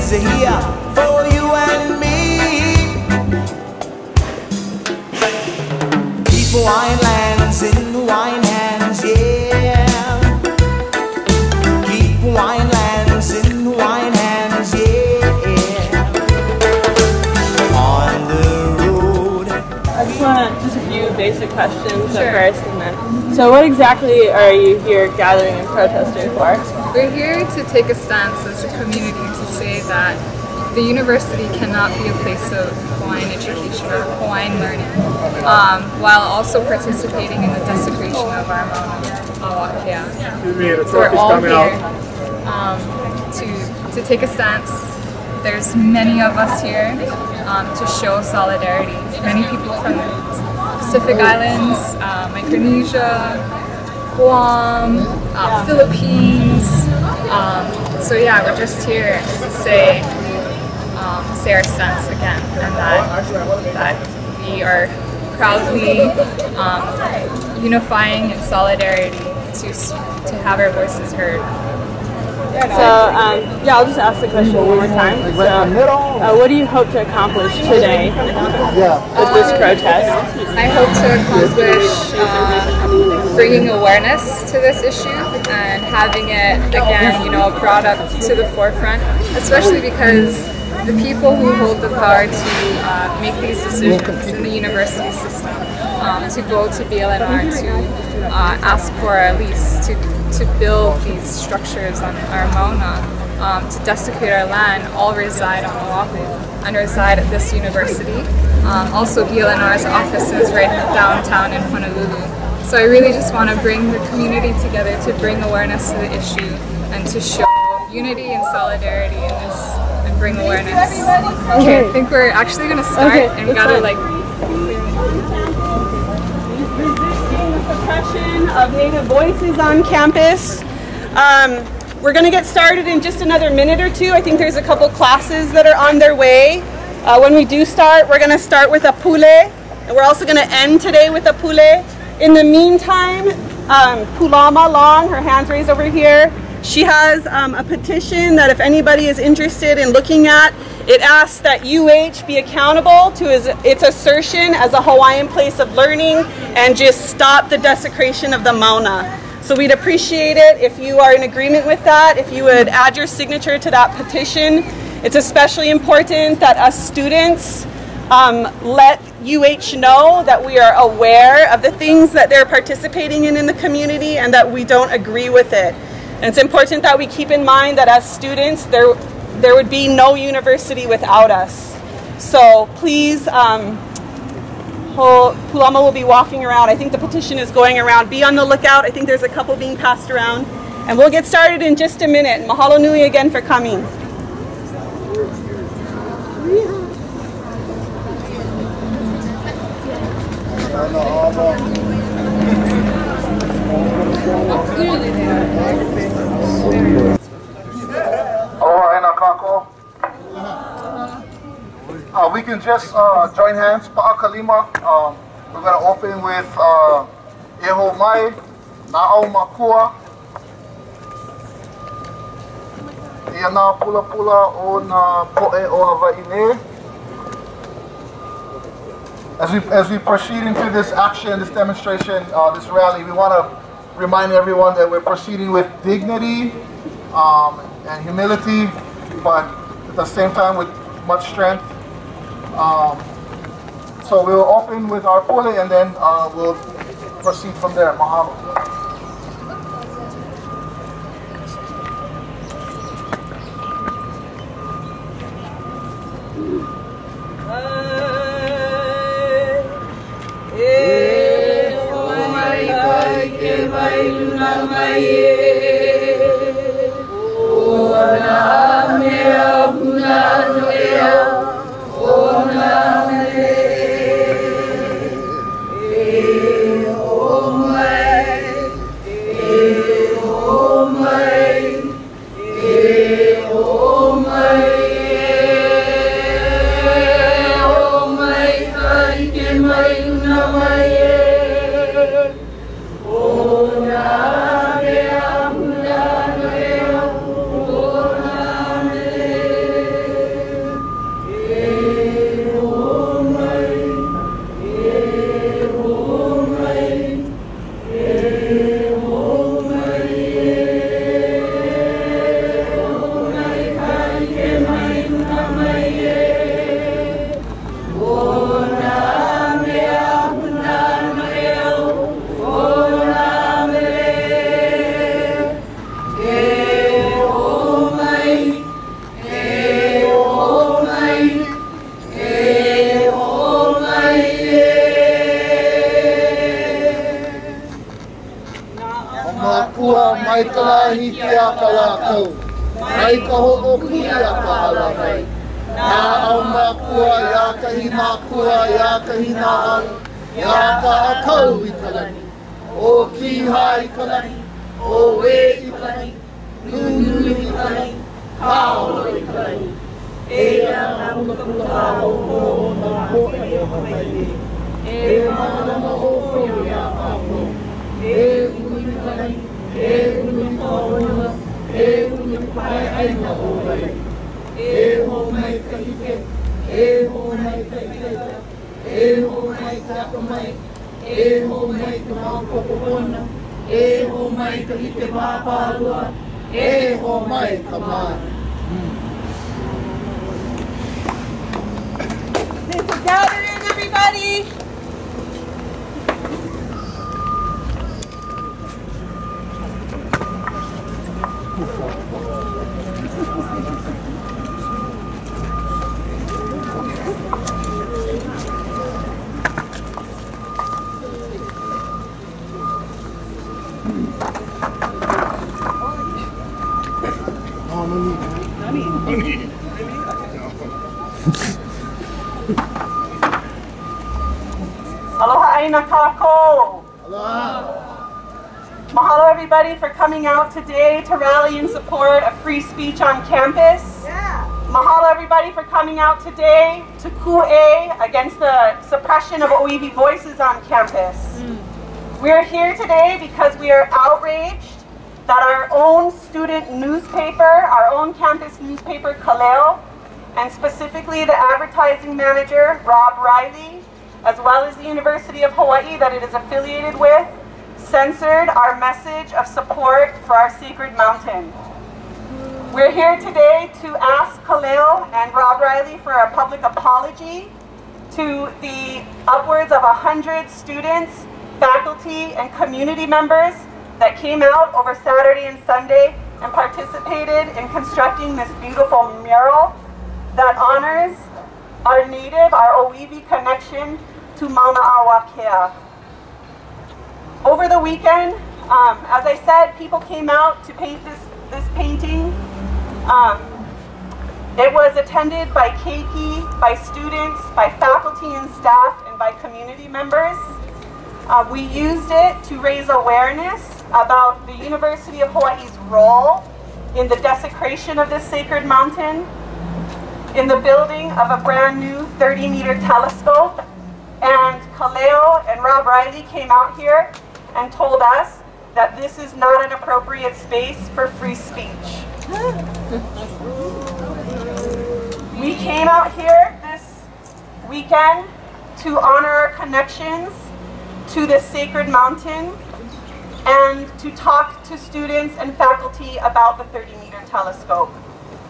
is here for you and me. Keep Hawaiian lands in Hawaiian hands, yeah. Keep Hawaiian lands in Hawaiian hands, yeah. On the road. I just want just a few basic questions Sure. at first, and then. So, what exactly are you here gathering and protesting for? We're here to take a stance as a community to say that the university cannot be a place of Hawaiian education or Hawaiian learning, while also participating in the desecration of our Mauna. So we're all here to take a stance. There's many of us here to show solidarity. Many people from the Pacific Islands, Micronesia, Guam, Philippines. So yeah, we're just here to say our stance again, and that we are proudly unifying in solidarity to have our voices heard. So, yeah, I'll just ask the question one more time. So, what do you hope to accomplish today with this protest? I hope to accomplish bringing awareness to this issue and having it, again, brought up to the forefront, especially because the people who hold the power to make these decisions in the university system, to go to BLNR, to ask for a lease, to build these structures on our Mauna, to desecrate our land, all reside on Oahu and reside at this university. Also, BLNR's office is right downtown in Honolulu. So I really just want to bring the community together to bring awareness to the issue and to show unity and solidarity in this and bring awareness. Okay, I think we're actually going to start, and we gotta Resisting the suppression of Native voices on campus. We're going to get started in just another minute or two. I think there's a couple classes that are on their way. When we do start, we're going to start with a pule, and we're also going to end today with a pule. In the meantime, Pulama Long, her hand's raised over here, she has a petition that if anybody is interested in looking at, it asks that UH be accountable to its assertion as a Hawaiian place of learning and just stop the desecration of the Mauna. So we'd appreciate it if you are in agreement with that, if you would add your signature to that petition. It's especially important that us students let UH know that we are aware of the things that they're participating in the community and that we don't agree with it. And it's important that we keep in mind that as students, there would be no university without us. So please, Pulama will be walking around. I think the petition is going around. Be on the lookout. I think there's a couple being passed around. And we'll get started in just a minute. Mahalo nui again for coming. We can just join hands. Pa'a kalima. We're going to open with Eho Mai, Na'au Makua. Iana Pula Pula o na Po'e o Hawai'i. As we proceed into this action, this demonstration, this rally, we want to remind everyone that we're proceeding with dignity and humility, but at the same time with much strength. So we'll open with our pule and then we'll proceed from there. Mahalo. Oh my kalakau. Mai ka ho'oku ia ka halawai. Nā au mākua ia ka hinakua ia ka hinaan. Ia ka akau i ka lani. O kiha i ka lani. O we i ka lani. Nunu i ka lani. Kaolo i ka lani. E ana muka o na ho'e o Hawai'i. E mana ma ho'o ia kāpo. E ui ka lani. E ui ka ona. E ui pai aina o Hawai'i. E ho mai ka ike. E ho mai ka ike. E ho mai ka akamai. E ho mai ka maupopona. E ho mai ka ike māpārua. E ho mai ka mai. Gather in, everybody. Aloha aina kako. Mahalo everybody for coming out today to rally in support of free speech on campus. Yeah. Mahalo everybody for coming out today to ku'e against the suppression of Oiwi voices on campus. We're here today because we are outraged that our own student newspaper, our own campus newspaper, Kaleo, and specifically the advertising manager, Rob Riley, as well as the University of Hawaii that it is affiliated with, censored our message of support for our sacred mountain. We're here today to ask Kaleo and Rob Riley for a public apology to the upwards of 100 students, faculty, and community members that came out over Saturday and Sunday and participated in constructing this beautiful mural that honors our native, our Oiwi connection to Mauna Awakea. Over the weekend, as I said, people came out to paint this painting. It was attended by keiki, by students, by faculty and staff, and by community members. We used it to raise awareness about the University of Hawaii's role in the desecration of this sacred mountain, in the building of a brand new 30-meter telescope. And Kaleo and Rob Riley came out here and told us that this is not an appropriate space for free speech. We came out here this weekend to honor our connections to this sacred mountain and to talk to students and faculty about the 30-meter telescope.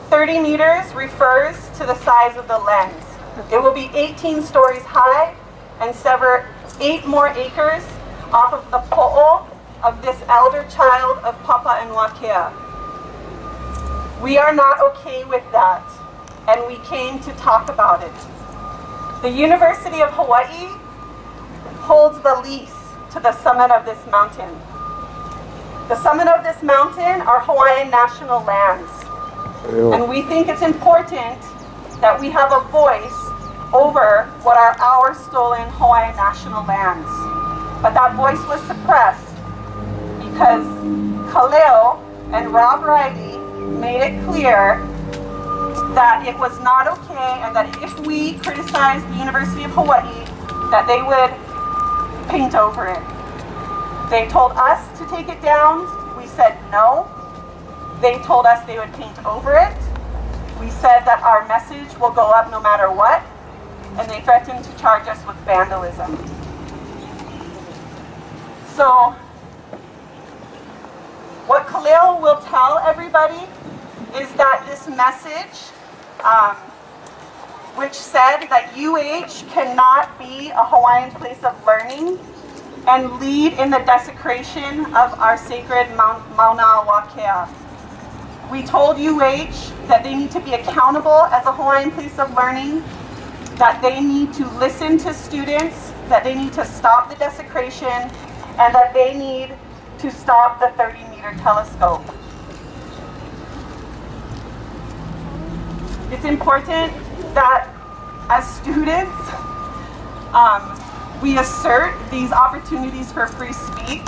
30 meters refers to the size of the lens. It will be 18 stories high and sever 8 more acres off of the po'o of this elder child of Papa and Wakea. We are not okay with that, and we came to talk about it. The University of Hawaii holds the lease to the summit of this mountain. The summit of this mountain are Hawaiian national lands. And we think it's important that we have a voice over what are our stolen Hawaiian national lands. But that voice was suppressed because Kaleo and Rob Riley made it clear that it was not okay and that if we criticized the University of Hawaii, that they would paint over it. They told us to take it down. We said no. They told us they would paint over it. We said that our message will go up no matter what. And they threatened to charge us with vandalism. So, what Kaleo will tell everybody is that this message, which said that UH cannot be a Hawaiian place of learning and lead in the desecration of our sacred Mauna Awakea. We told UH that they need to be accountable as a Hawaiian place of learning, that they need to listen to students, that they need to stop the desecration, and that they need to stop the 30-meter telescope. it's important that as students, we assert these opportunities for free speech.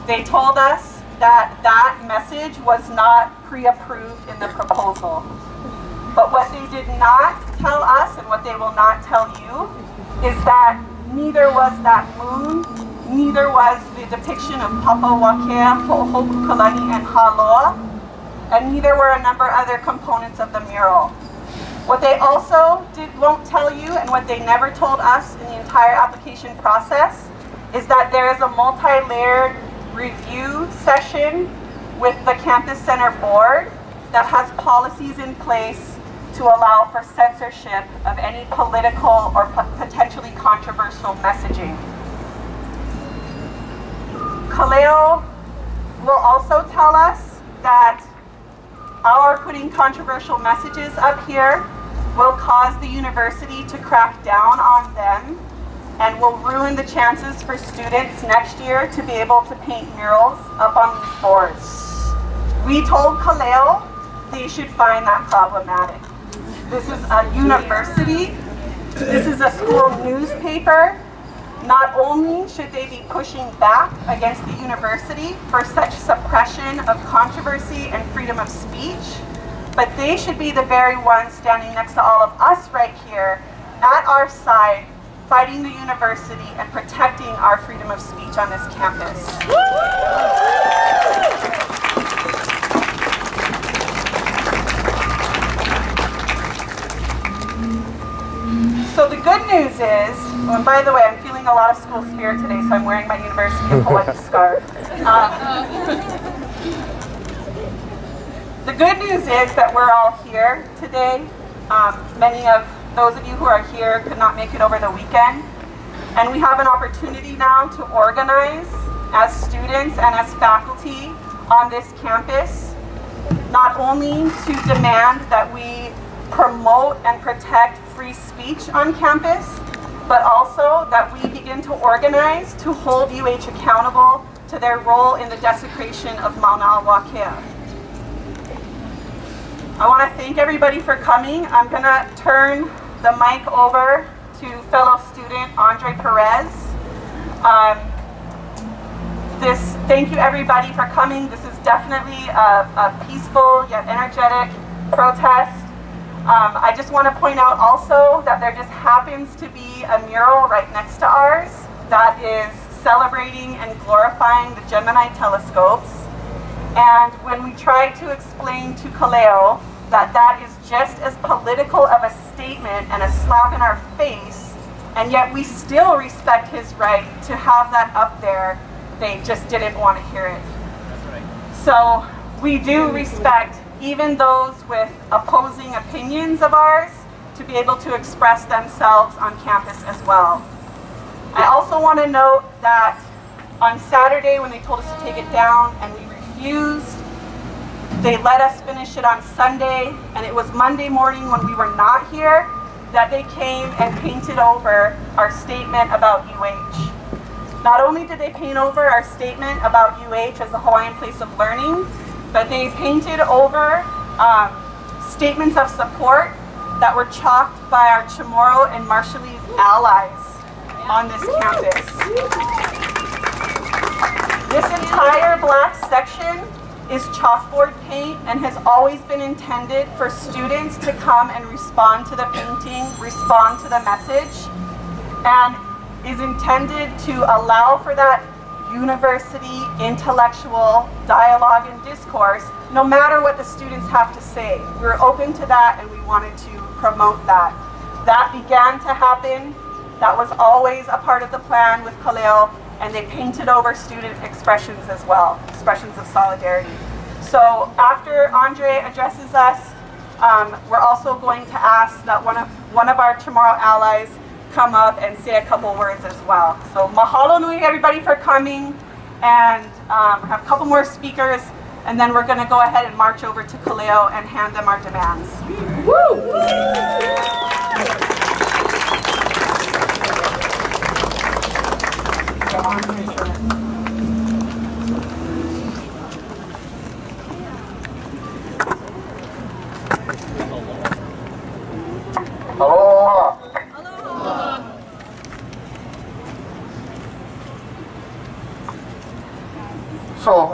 They told us that that message was not pre-approved in the proposal. But what they did not tell us, and what they will not tell you, is that neither was that moon, neither was the depiction of Papa Wakea, Ho'okukalani, and Haloa, and neither were a number of other components of the mural. What they also won't tell you, and what they never told us in the entire application process, is that there is a multi-layered review session with the Campus Center Board that has policies in place to allow for censorship of any political or potentially controversial messaging. Kaleo will also tell us that our putting controversial messages up here will cause the university to crack down on them and will ruin the chances for students next year to be able to paint murals up on these boards. We told Kaleo they should find that problematic. This is a university, this is a school newspaper. Not only should they be pushing back against the university for such suppression of controversy and freedom of speech, but they should be the very ones standing next to all of us right here at our side, fighting the university and protecting our freedom of speech on this campus. So the good news is, oh, and by the way, I'm feeling a lot of school spirit today, so I'm wearing my University of Hawaii scarf. The good news is that we're all here today. Many of those of you who are here could not make it over the weekend. And we have an opportunity now to organize as students and as faculty on this campus, not only to demand that we promote and protect free speech on campus, but also that we begin to organize to hold UH accountable to their role in the desecration of Mauna Wakea. I want to thank everybody for coming. I'm going to turn the mic over to fellow student Andre Perez. Thank you everybody for coming. This is definitely a peaceful yet energetic protest. I just want to point out also that there just happens to be a mural right next to ours that is celebrating and glorifying the Gemini telescopes. And when we try to explain to Kaleo that that is just as political of a statement and a slap in our face, and yet we still respect his right to have that up there, they just didn't want to hear it. So we do respect even those with opposing opinions of ours to be able to express themselves on campus as well. I also want to note that on Saturday when they told us to take it down and we refused, they let us finish it on Sunday, and it was Monday morning when we were not here that they came and painted over our statement about UH. Not only did they paint over our statement about UH as a Hawaiian place of learning, but they painted over statements of support that were chalked by our Chamorro and Marshallese allies on this campus. This entire black section is chalkboard paint and has always been intended for students to come and respond to the painting, respond to the message, and is intended to allow for that university intellectual dialogue and discourse, no matter what the students have to say. We're open to that and we wanted to promote that. That began to happen. That was always a part of the plan with Kaleo, and they painted over student expressions as well, expressions of solidarity. So after Andre addresses us, we're also going to ask that one of our Chamorro allies come up and say a couple words as well. So mahalo nui everybody for coming, and we have a couple more speakers, and then we're going to go ahead and march over to Kaleo and hand them our demands. Woo!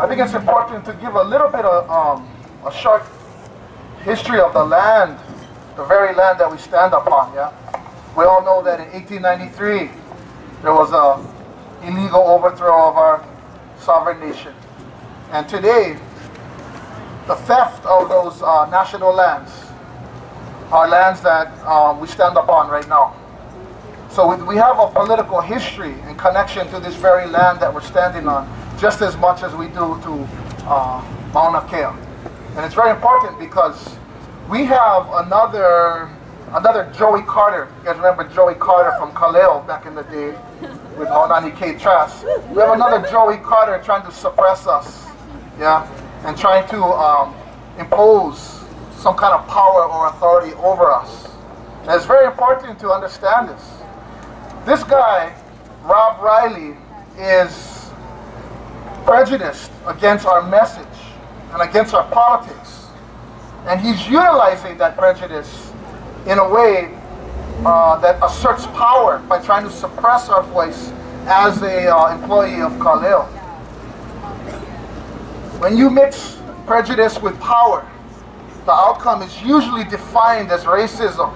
I think it's important to give a little bit of a short history of the land, the very land that we stand upon. Yeah, we all know that in 1893 there was a illegal overthrow of our sovereign nation, and today the theft of those national lands are lands that we stand upon right now. So we have a political history and connection to this very land that we're standing on, just as much as we do to Mauna Kea. And it's very important because we have another Joey Carter. You guys remember Joey Carter from Kaleo back in the day with Haunani K. Trask. We have another Joey Carter trying to suppress us, yeah, and trying to impose some kind of power or authority over us. And it's very important to understand this. This guy, Rob Riley, is prejudiced against our message and against our politics. And he's utilizing that prejudice in a way that asserts power by trying to suppress our voice as an employee of Kaleo. When you mix prejudice with power, the outcome is usually defined as racism.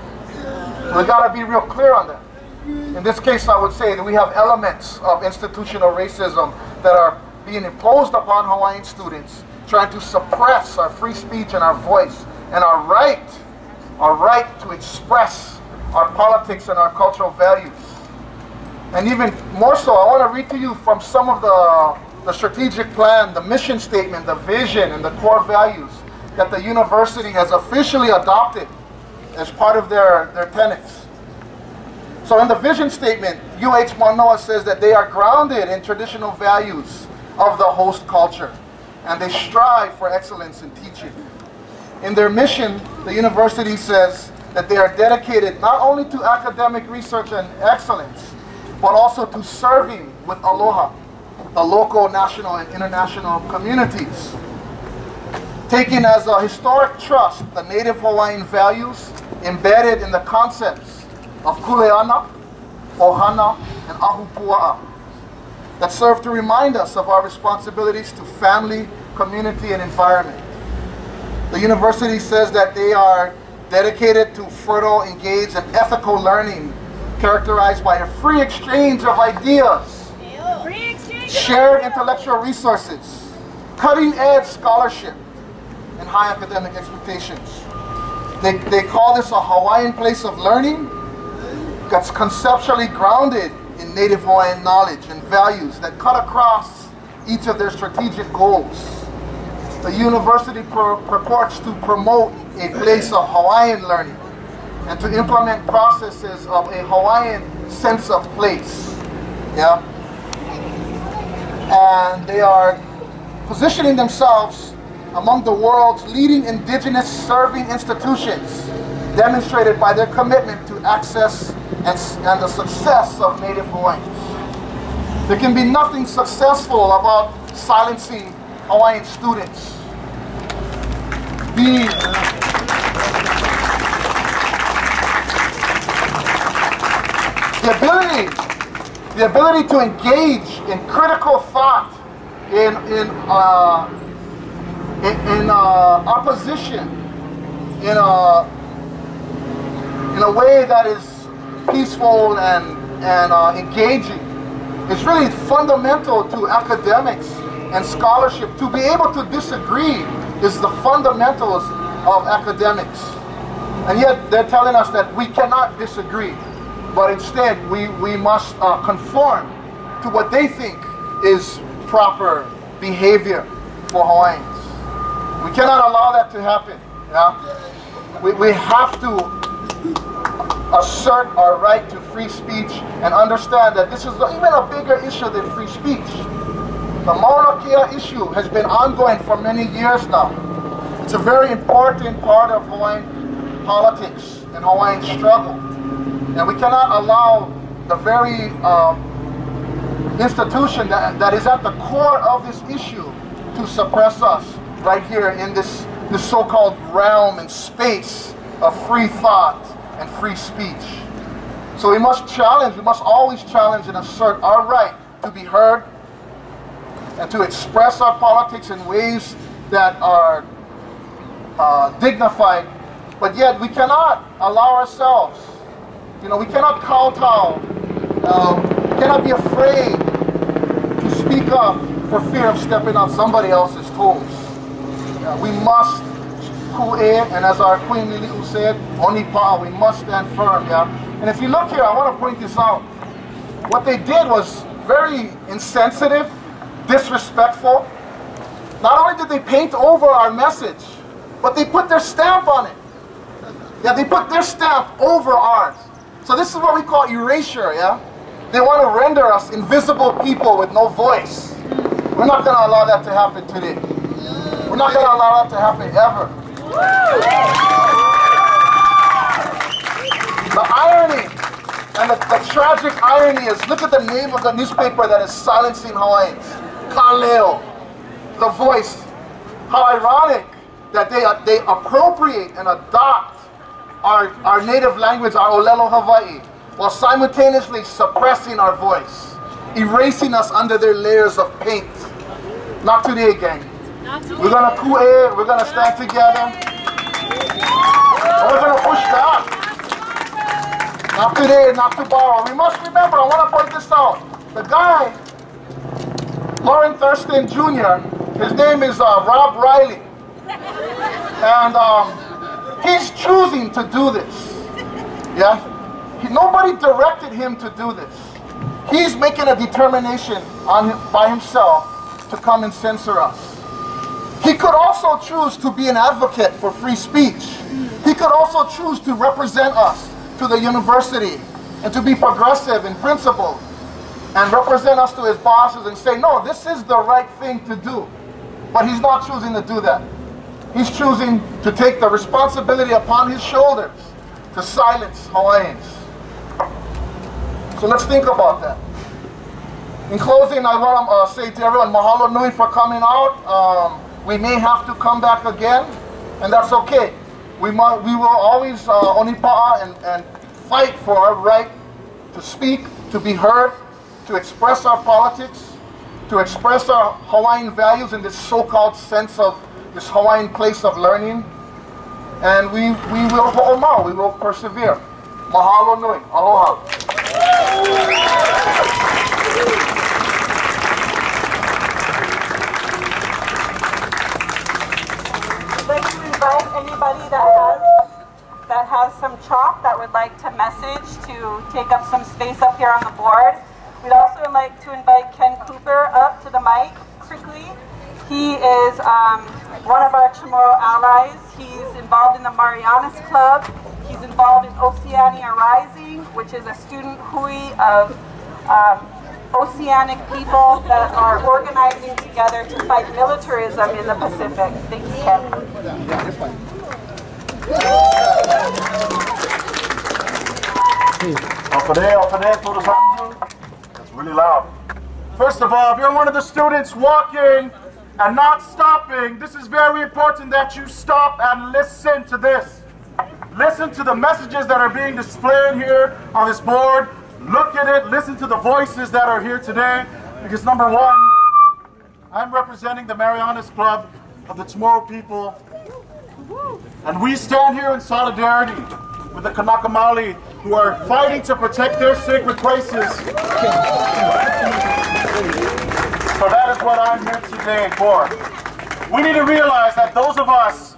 We gotta be real clear on that. In this case, I would say that we have elements of institutional racism that are being imposed upon Hawaiian students, trying to suppress our free speech and our voice and our right to express our politics and our cultural values. And even more so, I want to read to you from some of the strategic plan, the mission statement, the vision, and the core values that the university has officially adopted as part of their tenets. So in the vision statement, UH Manoa says that they are grounded in traditional values of the host culture, and they strive for excellence in teaching. In their mission, the university says that they are dedicated not only to academic research and excellence, but also to serving with aloha, the local, national, and international communities. Taking as a historic trust the native Hawaiian values embedded in the concepts of kuleana, ohana, and ahupua'a that serve to remind us of our responsibilities to family, community, and environment. The university says that they are dedicated to fertile, engaged, and ethical learning characterized by a free exchange of ideas, shared intellectual resources, cutting-edge scholarship, and high academic expectations. They call this a Hawaiian place of learning that's conceptually grounded in native Hawaiian knowledge and values that cut across each of their strategic goals. The university purports to promote a place of Hawaiian learning and to implement processes of a Hawaiian sense of place. Yeah? And they are positioning themselves among the world's leading indigenous serving institutions, demonstrated by their commitment to access and the success of native Hawaiians. There can be nothing successful about silencing Hawaiian students. The ability to engage in critical thought, in opposition, in a way that is peaceful and engaging, is really fundamental to academics and scholarship. To be able to disagree is the fundamentals of academics. And yet they're telling us that we cannot disagree, but instead we must conform to what they think is proper behavior for Hawaiians. We cannot allow that to happen. Yeah? We have to assert our right to free speech and understand that this is even a bigger issue than free speech. The Mauna Kea issue has been ongoing for many years now. It's a very important part of Hawaiian politics and Hawaiian struggle. And we cannot allow the very institution that is at the core of this issue to suppress us right here in this so-called realm and space of free thought and free speech. So we must always challenge and assert our right to be heard, and to express our politics in ways that are dignified, but yet we cannot allow ourselves, we cannot kowtow, cannot be afraid to speak up for fear of stepping on somebody else's toes. We must pule, and as our Queen Lili'u said, oni pa'a, we must stand firm, And if you look here, I want to point this out. What they did was very insensitive, disrespectful. Not only did they paint over our message, but they put their stamp on it. They put their stamp over ours. So this is what we call erasure, They want to render us invisible people with no voice. We're not going to allow that to happen today. We're not going to allow that to happen ever. The irony and the tragic irony is, look at the name of the newspaper that is silencing Hawaiians. Kaleo, the voice. How ironic that they appropriate and adopt our native language, our Olelo Hawai'i, while simultaneously suppressing our voice, erasing us under their layers of paint. Not today, gang. We're gonna pule, we're gonna stand together, and we're gonna push back. Not today, not tomorrow. We must remember, I want to point this out. The guy, Lauren Thurston Jr., his name is Rob Riley. And he's choosing to do this. Nobody directed him to do this. He's making a determination by himself to come and censor us. He could also choose to be an advocate for free speech. He could also choose to represent us to the university and to be progressive in principle and represent us to his bosses and say, no, this is the right thing to do. But he's not choosing to do that. He's choosing to take the responsibility upon his shoulders to silence Hawaiians. So let's think about that. In closing, I want to say to everyone, mahalo nui for coming out. We may have to come back again, and that's okay. We will always oni pa'a and fight for our right to speak, to be heard, to express our politics, to express our Hawaiian values in this so-called sense of this Hawaiian place of learning. And we will ho'omau, we will persevere. Mahalo nui, aloha. I'd like to invite anybody that has some chalk that would like to message to take up some space up here on the board. We'd also like to invite Ken Cooper up to the mic quickly. He is one of our Chamorro allies. He's involved in the Marianas Club. He's involved in Oceania Rising, which is a student hui of oceanic people that are organizing together to fight militarism in the Pacific. Thank you, Ken. That's really loud. First of all, if you're one of the students walking and not stopping, this is very important that you stop and listen to this. Listen to the messages that are being displayed here on this board. Look at it, listen to the voices that are here today. Because number one, I'm representing the Marianas Club of the Chamorro people. And we stand here in solidarity with the Kanaka Maoli who are fighting to protect their sacred places. So that is what I'm here today for. We need to realize that those of us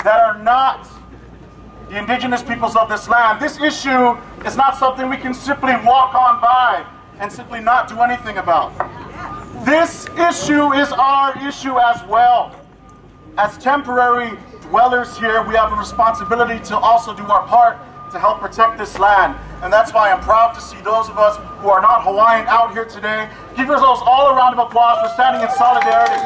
that are not the indigenous peoples of this land, this issue is not something we can simply walk on by and simply not do anything about. This issue is our issue as well. As temporary dwellers here, we have a responsibility to also do our part to help protect this land. And that's why I'm proud to see those of us who are not Hawaiian out here today. Give yourselves all a round of applause for standing in solidarity.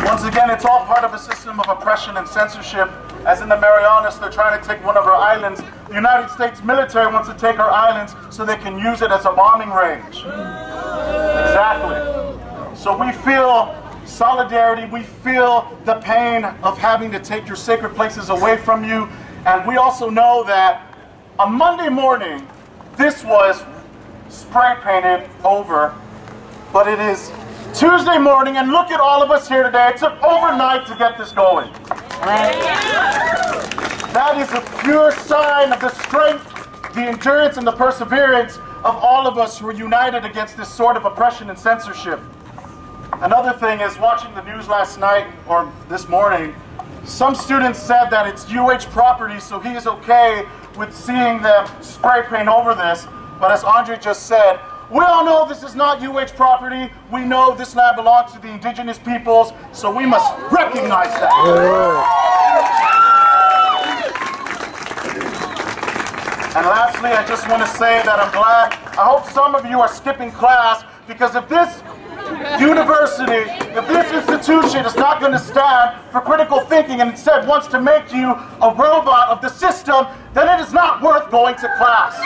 Once again, it's all part of a system of oppression and censorship. As in the Marianas, they're trying to take one of our islands. The United States military wants to take our islands so they can use it as a bombing range. Exactly. So we feel solidarity, we feel the pain of having to take your sacred places away from you. And we also know that on Monday morning, this was spray painted over. But it is Tuesday morning, and look at all of us here today. It took overnight to get this going. That is a pure sign of the strength, the endurance, and the perseverance of all of us who are united against this sort of oppression and censorship. Another thing is, watching the news last night, or this morning, some students said that it's UH property, so he is okay with seeing them spray paint over this. But as Andre just said, we all know this is not UH property. We know this land belongs to the indigenous peoples, so we must recognize that. And lastly, I just want to say that I'm glad, I hope some of you are skipping class, because if this university, if this institution is not going to stand for critical thinking and instead wants to make you a robot of the system, then it is not worth going to class.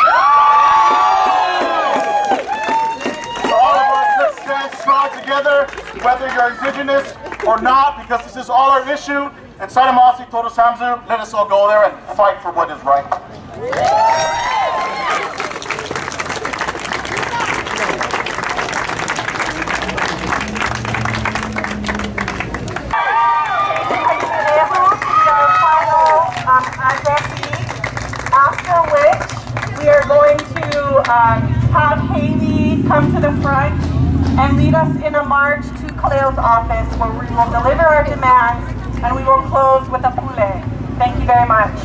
So all of us, let's stand strong together, whether you're indigenous or not, because this is all our issue. And Saramasi Todos Hamzu, let us all go there and fight for what is right. After which we are going to have Hawai'i come to the front and lead us in a march to Kaleo's office, where we will deliver our demands and we will close with a pule. Thank you very much.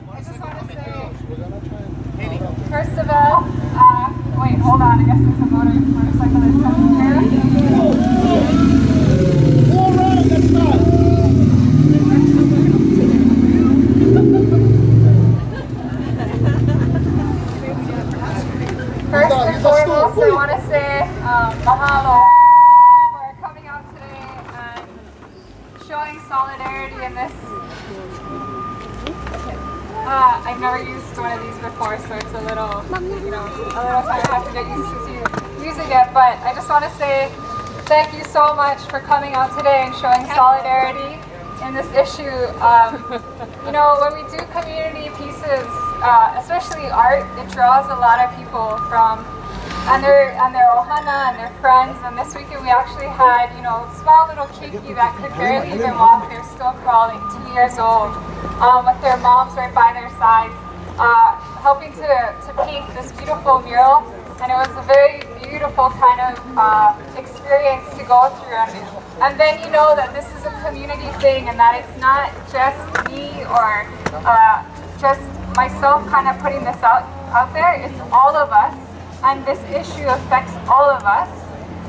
I just want to say, first of all, wait, hold on, I guess there's a motorcyclist coming here. First and foremost, I want to say mahalo for coming out today and showing solidarity in this. I've never used one of these before, so it's a little, you know, a little time I have to get used to using it. But I just want to say thank you so much for coming out today and showing solidarity in this issue. You know, when we do community pieces, especially art, it draws a lot of people from, and their ohana and their friends. And this weekend we actually had, you know, small little kiki that could barely even walk. They're still crawling, 2 years old, with their moms right by their sides, helping to paint this beautiful mural. And it was a very beautiful kind of experience to go through. And then you know that this is a community thing, and that it's not just me or just myself kind of putting this out there. It's all of us, and this issue affects all of us.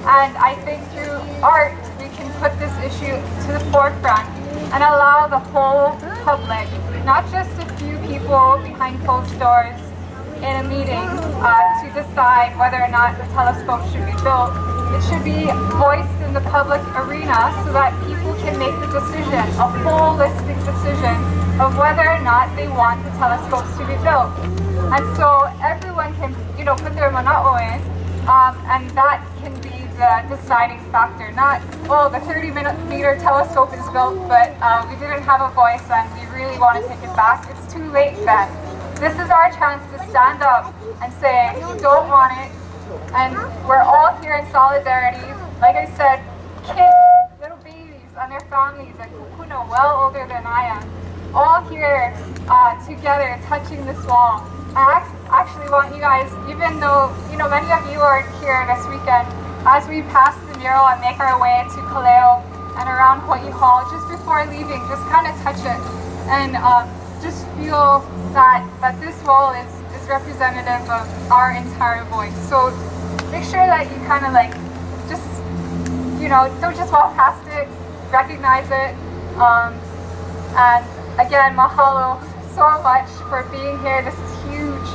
And I think through art we can put this issue to the forefront and allow the whole public, not just a few people behind closed doors in a meeting, to decide whether or not the telescope should be built. It should be voiced in the public arena so that people can make the decision, a holistic decision of whether or not they want the telescopes to be built. And so everyone can, you know, put their mana'o in, and that can be the deciding factor. Not, oh, the 30-meter telescope is built, but we didn't have a voice and we really want to take it back. It's too late then. This is our chance to stand up and say, we don't want it, and we're all here in solidarity. Like I said, kids, little babies and their families, like Kukuna, well older than I am, all here together touching this wall. I actually want you guys, even though, you know, many of you aren't here this weekend, as we pass the mural and make our way to Kaleo and around Hawai'i Hall, just before leaving, just kind of touch it and just feel that this wall is representative of our entire voice. So make sure that you kind of like, just, you know, don't just walk past it, recognize it. And again, mahalo so much for being here. This is huge.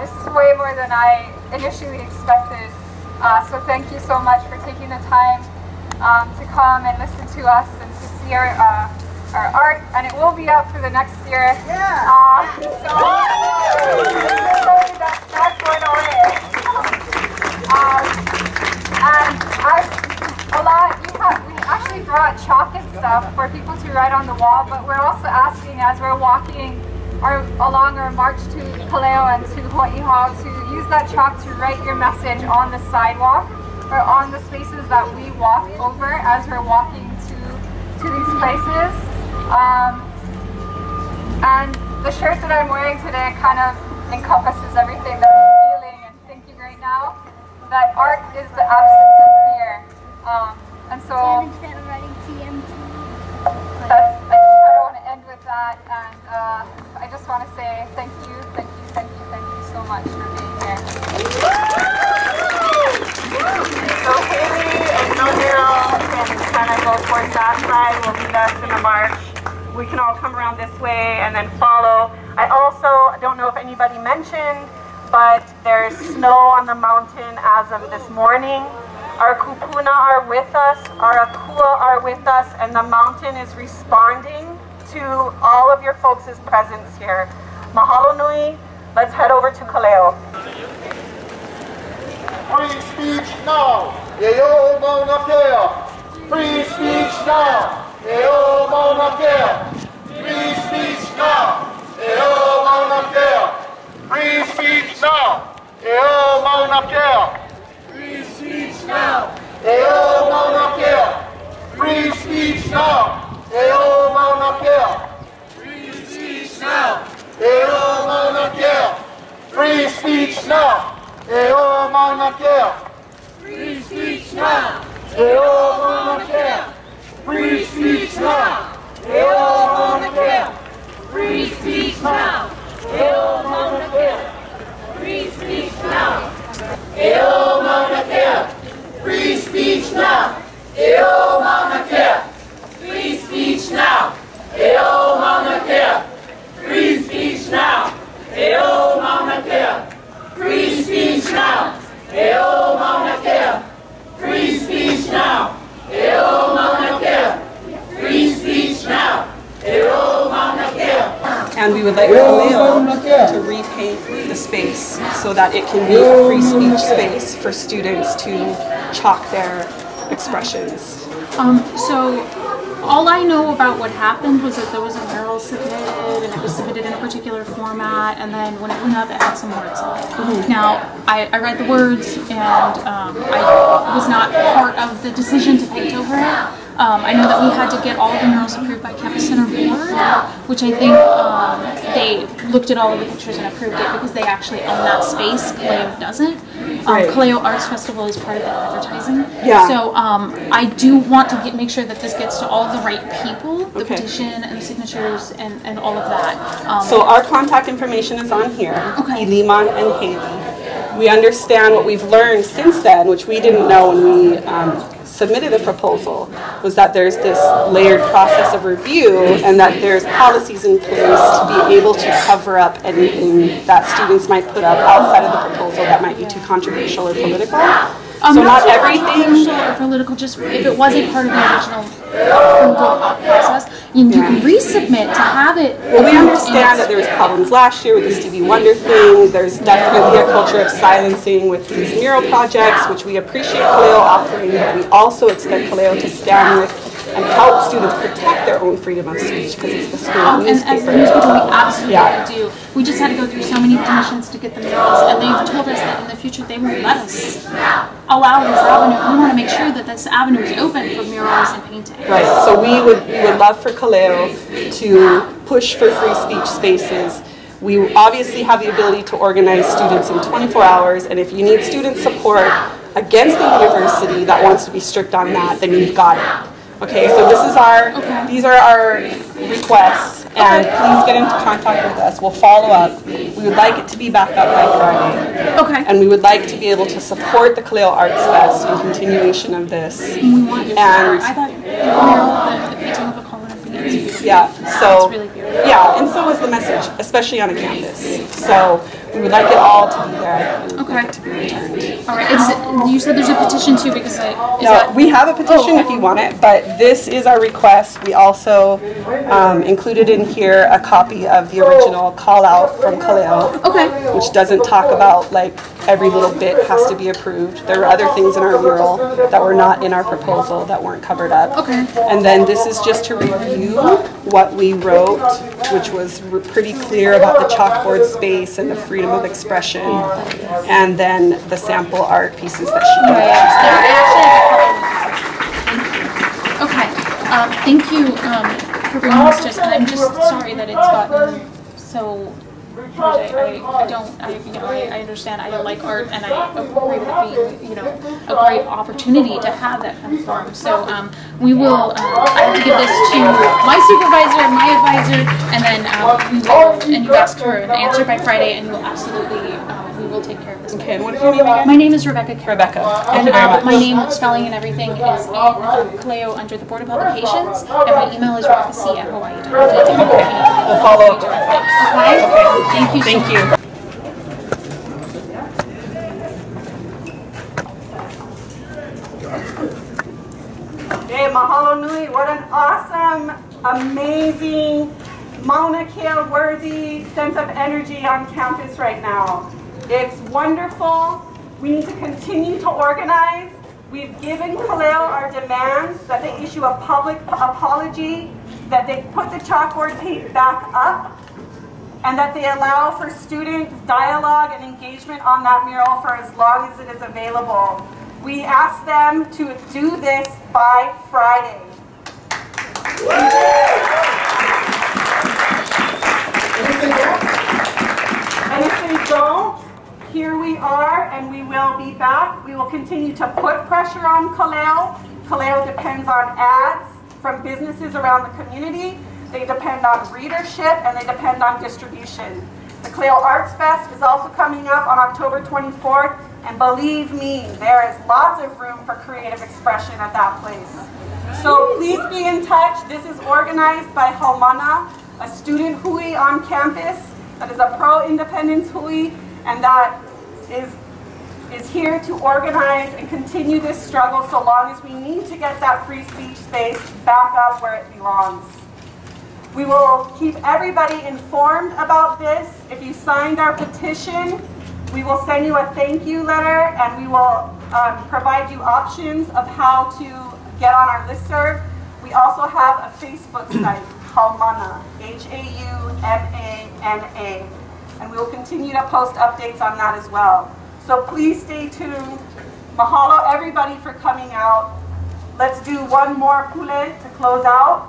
This is way more than I initially expected. So thank you so much for taking the time to come and listen to us and to see our art, and it will be up for the next year. Yeah. So this is something that's not going away. And as a lot, we brought chalk and stuff for people to write on the wall, but we're also asking as we're walking along our march to Kaleo and to Hawai'i to use that chalk to write your message on the sidewalk or on the spaces that we walk over as we're walking to these places. And the shirt that I'm wearing today kind of encompasses everything that I'm feeling and thinking right now. That art is the absence of fear. And so I just kind of want to end with that, and I just want to say thank you so much for being here. So Haley and Nohiro can kind of go towards that side, will lead us in the march. We can all come around this way and then follow. I also don't know if anybody mentioned, but there's snow on the mountain as of this morning. Our kupuna are with us, our akua are with us, and the mountain is responding to all of your folks' presence here. Mahalo nui. Let's head over to Kaleo. Free speech now! Eo mauna kea! Free speech now! Eo mauna kea! Free speech now! Eo mauna kea! Free speech now! Eo mauna kea! Free speech now! Eo mauna kea! Free speech now! Eo mauna kea! Free speech now! Eo mauna kea! Free speech now! Eo mauna kea! Free speech now! Eo mauna kea! Free speech now! Eo mauna kea! Free speech now! Eo mauna kea! Free speech now! Eo mauna kea! Free speech now! Eo mauna kea! Free speech now! Eo mauna kea! Free speech now! Eo mauna kea! Free speech now! Eo mauna kea! Free speech now! Eo mauna kea! Free speech now! Eo mauna kea! And we would like Kaleo to repaint the space so that it can be a free speech space for students to chalk their expressions. So all I know about what happened was that there was a mural submitted, and it was submitted in a particular format, and then when it went up, it had some words on it. Now, I read the words, and I was not part of the decision to paint over it. I know that we had to get all of the murals approved by Campus Center Board, which I think they looked at all of the pictures and approved it because they actually own that space. Kaleo doesn't. Kaleo Arts Festival is part of the advertising. Yeah. So I do want to make sure that this gets to all of the right people, the petition and the signatures and all of that. So our contact information is on here, Ilima and Haley. We understand what we've learned since then, which we didn't know when we submitted a proposal, was that there's this layered process of review and that there's policies in place to be able to cover up anything that students might put up outside of the proposal that might be too controversial or political. So not everything or political, just if it wasn't part of the original approval process, you can resubmit to have it. Well, we understand that there was problems last year with the Stevie Wonder thing. There's definitely a culture of silencing with these mural projects, which we appreciate Kaleo offering, but we also expect Kaleo to stand with and help students protect their own freedom of speech, because it's the school newspaper. And as a newspaper, we absolutely do. We just had to go through so many permissions to get the murals, and they've told us that in the future they won't let us allow this avenue. We want to make sure that this avenue is open for murals and painting. Right. So we would love for Kaleo to push for free speech spaces. We obviously have the ability to organize students in 24 hours, and if you need student support against the university that wants to be strict on that, then you've got it. Okay, so this is these are our requests, and please get into contact with us. We'll follow up. We would like it to be back up by Friday. Okay. And we would like to be able to support the Kaleo Arts Fest in continuation of this. We want your support. I thought the painting of a column of beans. Yeah, so, really beautiful. yeah, and so is the message, especially on a campus. So we would like it all to be there and to be returned. All right, you said there's a petition too, because we have a petition if you want it, but this is our request. We also included in here a copy of the original call out from Kaleo, which doesn't talk about like every little bit has to be approved. There were other things in our mural that were not in our proposal that weren't covered up. Okay. And then this is just to review what we wrote, which was pretty clear about the chalkboard space and the freedom of expression, and then the sample art pieces that she made. Okay. Thank you for bringing this to us, and I'm just sorry that it's gotten so. I understand. I like art, and I agree with it being, a great opportunity to have that kind of forum. So we will. I have to give this to my supervisor and my advisor, and then we will. And you asked for an answer by Friday, and we'll absolutely. We will take care of this. Okay. And what is your name again? My name is Rebecca. Rebecca. And my name, spelling, and everything is in Kaleo under the Board of Publications, and my email is rebecca@Hawai'i.com. Okay. We'll follow up. Okay. Thank you. Thank you. Hey, mahalo nui. What an awesome, amazing, Mauna Kea worthy sense of energy on campus right now. It's wonderful. We need to continue to organize. We've given Kaleo our demands that they issue a public apology, that they put the chalkboard paint back up, and that they allow for student dialogue and engagement on that mural for as long as it is available. We ask them to do this by Friday. And if they don't, here we are, and we will be back. We will continue to put pressure on Kaleo. Kaleo depends on ads from businesses around the community. They depend on readership, and they depend on distribution. The Kaleo Arts Fest is also coming up on October 24th, and believe me, there is lots of room for creative expression at that place. So please be in touch. This is organized by HauMANA, a student hui on campus that is a pro-independence hui, and that is here to organize and continue this struggle so long as we need to get that free speech space back up where it belongs. We will keep everybody informed about this. If you signed our petition, we will send you a thank you letter, and we will provide you options of how to get on our listserv. We also have a Facebook site, HauMANA, HauMANA, and we will continue to post updates on that as well. So please stay tuned. Mahalo everybody for coming out. Let's do one more pule to close out.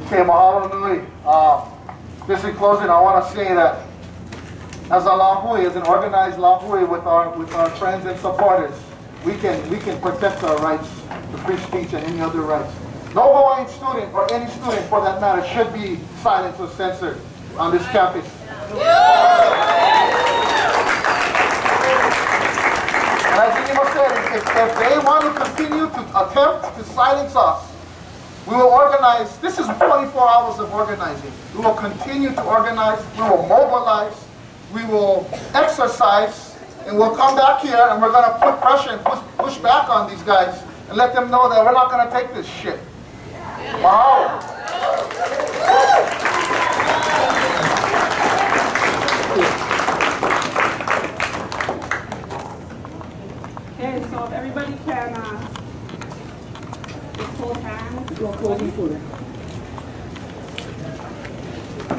Okay, mahalo nui. Just in closing, I want to say that as a lahui, as an organized lahui with our friends and supporters, we can protect our rights to free speech and any other rights. No Hawaiian student, or any student for that matter, should be silenced or censored on this campus. And as Inima said, if they want to continue to attempt to silence us, we will organize. This is 24 hours of organizing. We will continue to organize. We will mobilize. We will exercise. And we'll come back here and we're going to put pressure and push back on these guys and let them know that we're not going to take this shit. Wow. Okay, so if everybody can just hold hands. Can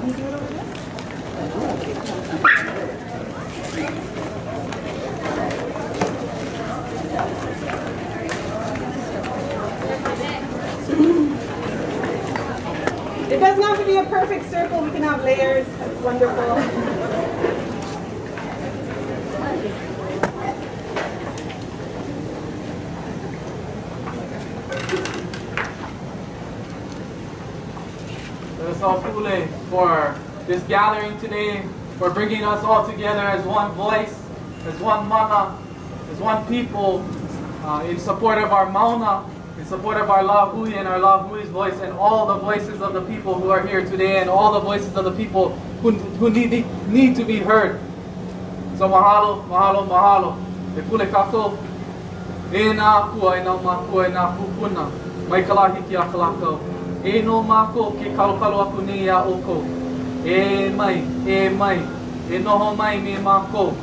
you do it over there? It doesn't have to be a perfect circle. We can have layers. That's wonderful. Let us all pule for this gathering today, for bringing us all together as one voice, as one mana, as one people, in support of our mauna, in support of our lahui and our lahui's voice, and all the voices of the people who are here today, and all the voices of the people who need to be heard. So mahalo, mahalo, mahalo. E pule kako. E nā kua, e nā mākua, e nā pupuna, mai ka lahiki a ka lakau. E no māko ke kalokalo aku nei a oko. E mai, e noho mai me māko.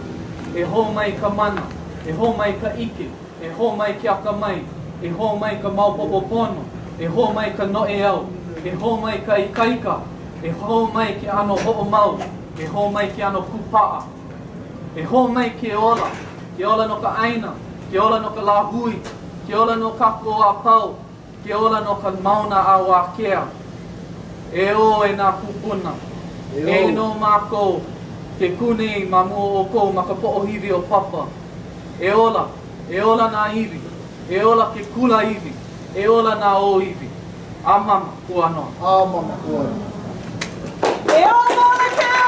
E ho mai ka mana, e ho mai ka ike, e ho mai ke aka mai, e ho mai ka maupopo pono, e ho mai ka noe au, e ho mai ka ikaika, e ho mai ke ano ho'o mau, e ho mai ke ano kupaa, e ho mai ke ola no ka aina, ke ola no ka lahui, ke ola no kako a pau, ke ola no ka mauna a wakea. E o e nā kupuna, e no mākou, ke kune ma mua o kou ma ka po'ohiwi o papa. E ola nā iwi, e ola ke kula iwi, e ola nā o iwi. A mama kua noa. A mama kua. E ola Mauna Kea!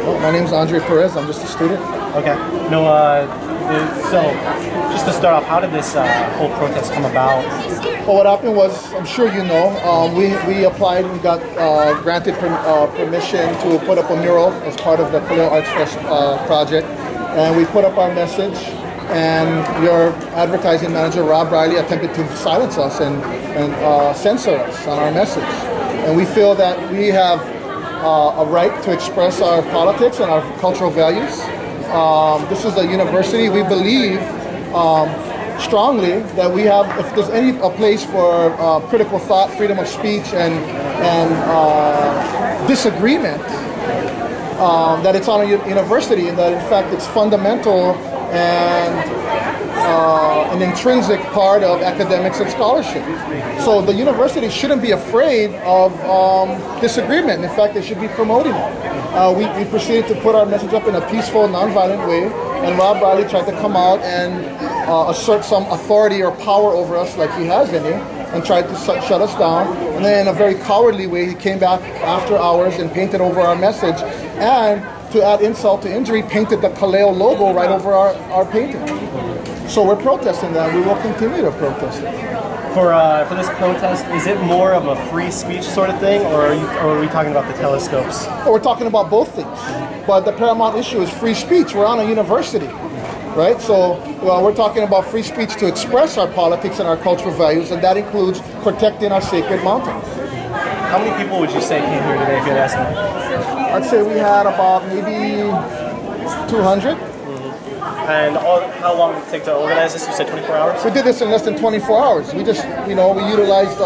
Well, my name is Andre Perez. I'm just a student. Okay. No, so just to start off, how did this whole protest come about? Well, what happened was, I'm sure you know, we applied and got granted permission to put up a mural as part of the Kaleo Arts Fest project. And we put up our message, and your advertising manager, Rob Riley, attempted to silence us and censor us on our message. And we feel that we have a right to express our politics and our cultural values. This is a university. We believe strongly that we have, if there's a place for critical thought, freedom of speech, and disagreement, that it's on a university, and that in fact it's fundamental and an intrinsic part of academics and scholarship. So the university shouldn't be afraid of disagreement. In fact, they should be promoting it. We proceeded to put our message up in a peaceful, nonviolent way, and Rob Riley tried to come out and assert some authority or power over us like he has any, and tried to shut us down. And then in a very cowardly way, he came back after hours and painted over our message, and to add insult to injury, painted the Kaleo logo right over our painting. So we're protesting that. We will continue to protest it. For this protest, is it more of a free speech sort of thing, or are we talking about the telescopes? Well, we're talking about both things. But the paramount issue is free speech. We're on a university, right? So we're talking about free speech to express our politics and our cultural values, and that includes protecting our sacred mountains. How many people would you say came here today if you had estimate? I'd say we had about maybe 200. And how long did it take to organize this? You said 24 hours? We did this in less than 24 hours. We just, we utilized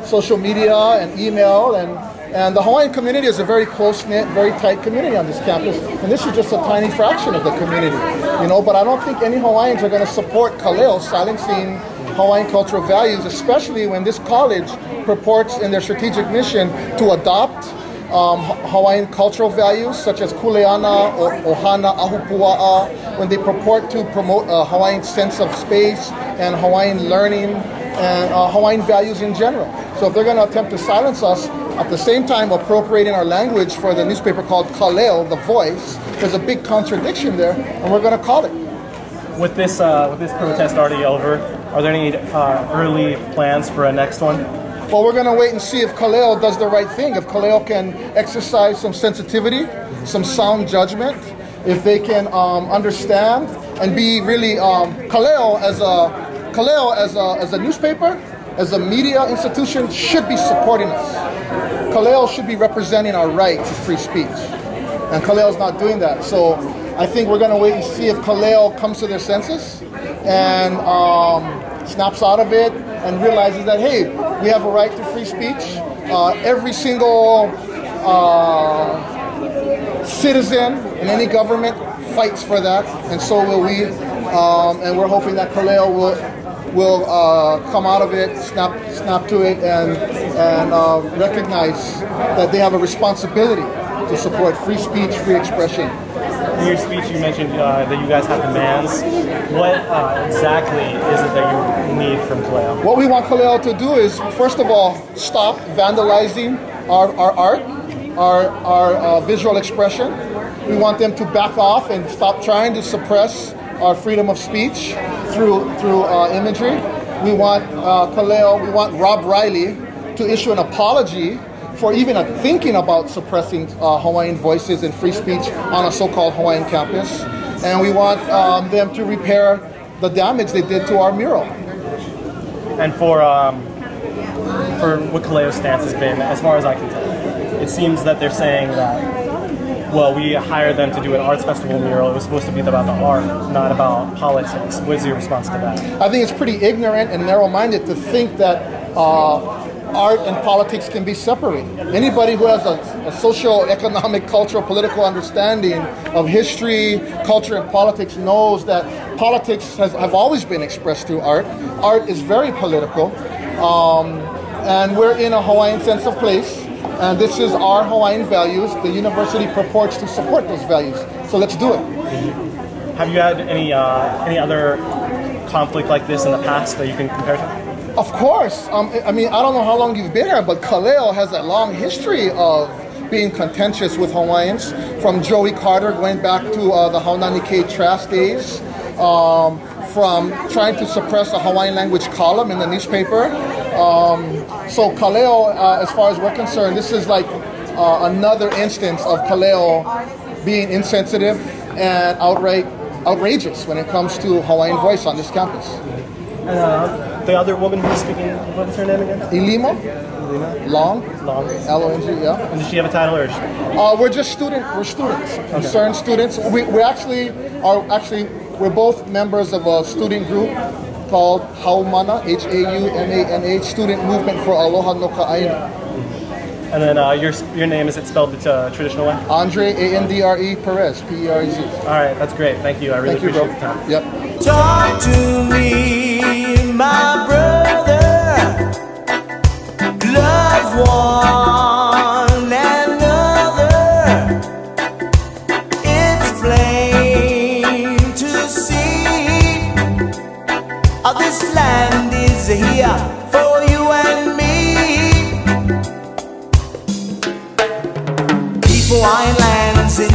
social media and email, and the Hawaiian community is a very close-knit, very tight community on this campus, and this is just a tiny fraction of the community, but I don't think any Hawaiians are going to support Kaleo silencing Hawaiian cultural values, especially when this college purports in their strategic mission to adopt Hawaiian cultural values such as kuleana, ohana, ahupua'a, when they purport to promote a Hawaiian sense of space and Hawaiian learning and Hawaiian values in general. So if they're going to attempt to silence us, at the same time appropriating our language for the newspaper called Kaleo, The Voice, there's a big contradiction there, and we're going to call it. With this protest already over, are there any early plans for a next one? Well, we're going to wait and see if Kaleo does the right thing, if Kaleo can exercise some sensitivity, some sound judgment, if they can understand and be really Kaleo as a newspaper, as a media institution, should be supporting us. Kaleo should be representing our right to free speech, and Kaleo's not doing that. So I think we're going to wait and see if Kaleo comes to their senses and snaps out of it and realizes that, hey, we have a right to free speech. Every single citizen in any government fights for that, and so will we. And we're hoping that Kaleo will come out of it, snap to it, and recognize that they have a responsibility to support free speech, free expression. In your speech, you mentioned that you guys have demands. What exactly is it that you need from Kaleo? What we want Kaleo to do is, first of all, stop vandalizing our art, our visual expression. We want them to back off and stop trying to suppress our freedom of speech through imagery. We want Kaleo, we want Rob Riley to issue an apology for even thinking about suppressing Hawaiian voices and free speech on a so-called Hawaiian campus. And we want them to repair the damage they did to our mural. And for what Kaleo's stance has been, as far as I can tell, it seems that they're saying that, well, we hired them to do an arts festival mural. It was supposed to be about the art, not about politics. What is your response to that? I think it's pretty ignorant and narrow-minded to think that art and politics can be separated. Anybody who has a socio-economic, cultural, political understanding of history, culture, and politics knows that politics have always been expressed through art. Art is very political, and we're in a Hawaiian sense of place, and this is our Hawaiian values. The university purports to support those values, so let's do it. Have you had any other conflict like this in the past that you can compare to? Of course. I mean, I don't know how long you've been here, but Kaleo has a long history of being contentious with Hawaiians, from Joey Carter going back to the Haunani-Kay Trask days, from trying to suppress a Hawaiian language column in the newspaper. So Kaleo, as far as we're concerned, this is like another instance of Kaleo being insensitive and outrageous when it comes to Hawaiian voice on this campus. The other woman who's speaking, what was her name again? Ilima. Long. L-O-N-G, yeah. And does she have a title or? We're just we're students, concerned students. We we're both members of a student group called HauMANA, H-A-U-M-A-N-A, Student Movement for Aloha no Ka'aina. And then your name, is it spelled the traditional way? Andre, A-N-D-R-E, Perez, P-E-R-E-Z. All right, that's great. Thank you. I really appreciate the time. Yep. Talk to me, my brother. Love one another. It's plain to see. This land is here for you and me. Keep Hawaiian lands in